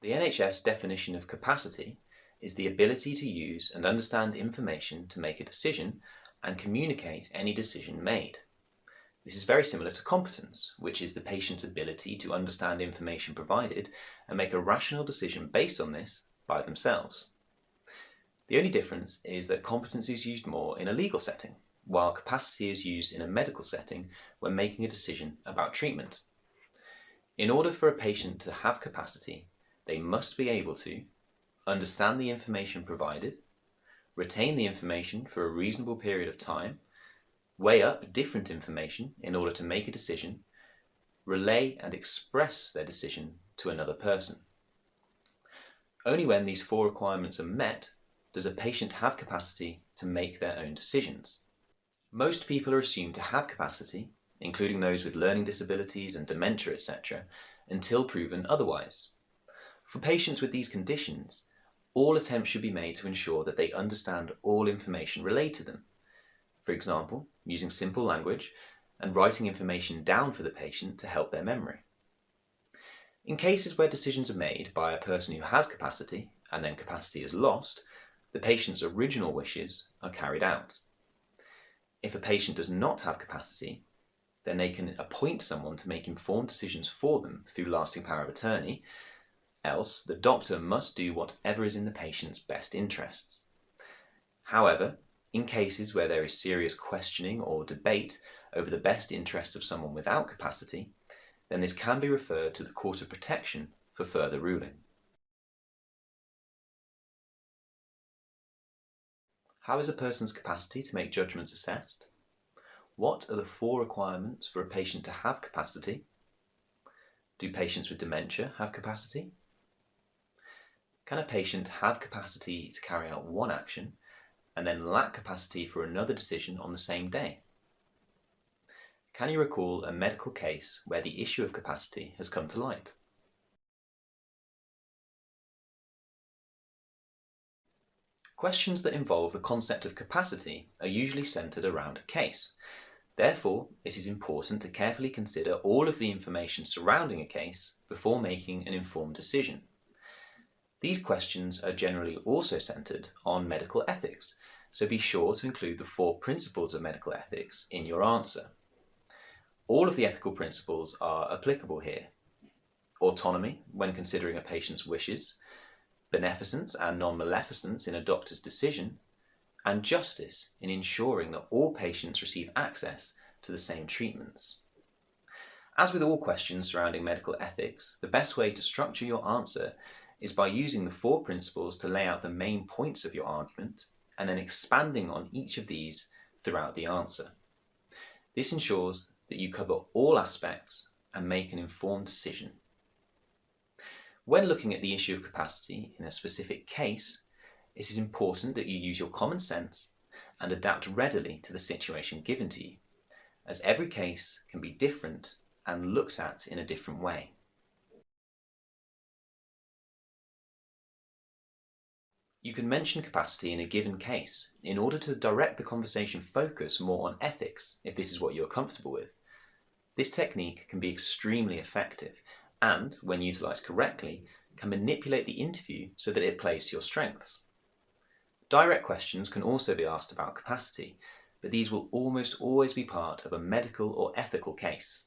The NHS definition of capacity is the ability to use and understand information to make a decision and communicate any decision made. This is very similar to competence, which is the patient's ability to understand information provided and make a rational decision based on this by themselves. The only difference is that competence is used more in a legal setting, while capacity is used in a medical setting when making a decision about treatment. In order for a patient to have capacity, they must be able to understand the information provided, retain the information for a reasonable period of time, weigh up different information in order to make a decision, relay and express their decision to another person. Only when these four requirements are met does a patient have capacity to make their own decisions. Most people are assumed to have capacity, including those with learning disabilities and dementia, etc., until proven otherwise. For patients with these conditions, all attempts should be made to ensure that they understand all information relayed to them. For example, using simple language and writing information down for the patient to help their memory. In cases where decisions are made by a person who has capacity and then capacity is lost, the patient's original wishes are carried out. If a patient does not have capacity, then they can appoint someone to make informed decisions for them through lasting power of attorney, else the doctor must do whatever is in the patient's best interests. However, in cases where there is serious questioning or debate over the best interest of someone without capacity, then this can be referred to the Court of Protection for further ruling. How is a person's capacity to make judgments assessed? What are the four requirements for a patient to have capacity? Do patients with dementia have capacity? Can a patient have capacity to carry out one action and then lack capacity for another decision on the same day? Can you recall a medical case where the issue of capacity has come to light? Questions that involve the concept of capacity are usually centered around a case. Therefore, it is important to carefully consider all of the information surrounding a case before making an informed decision. These questions are generally also centered on medical ethics, so be sure to include the four principles of medical ethics in your answer. All of the ethical principles are applicable here. Autonomy when considering a patient's wishes, beneficence and non-maleficence in a doctor's decision, and justice in ensuring that all patients receive access to the same treatments. As with all questions surrounding medical ethics, the best way to structure your answer is by using the four principles to lay out the main points of your argument and then expanding on each of these throughout the answer. This ensures that you cover all aspects and make an informed decision. When looking at the issue of capacity in a specific case, it is important that you use your common sense and adapt readily to the situation given to you, as every case can be different and looked at in a different way. You can mention capacity in a given case in order to direct the conversation focus more on ethics if this is what you are comfortable with. This technique can be extremely effective and, when utilized correctly, can manipulate the interview so that it plays to your strengths. Direct questions can also be asked about capacity, but these will almost always be part of a medical or ethical case.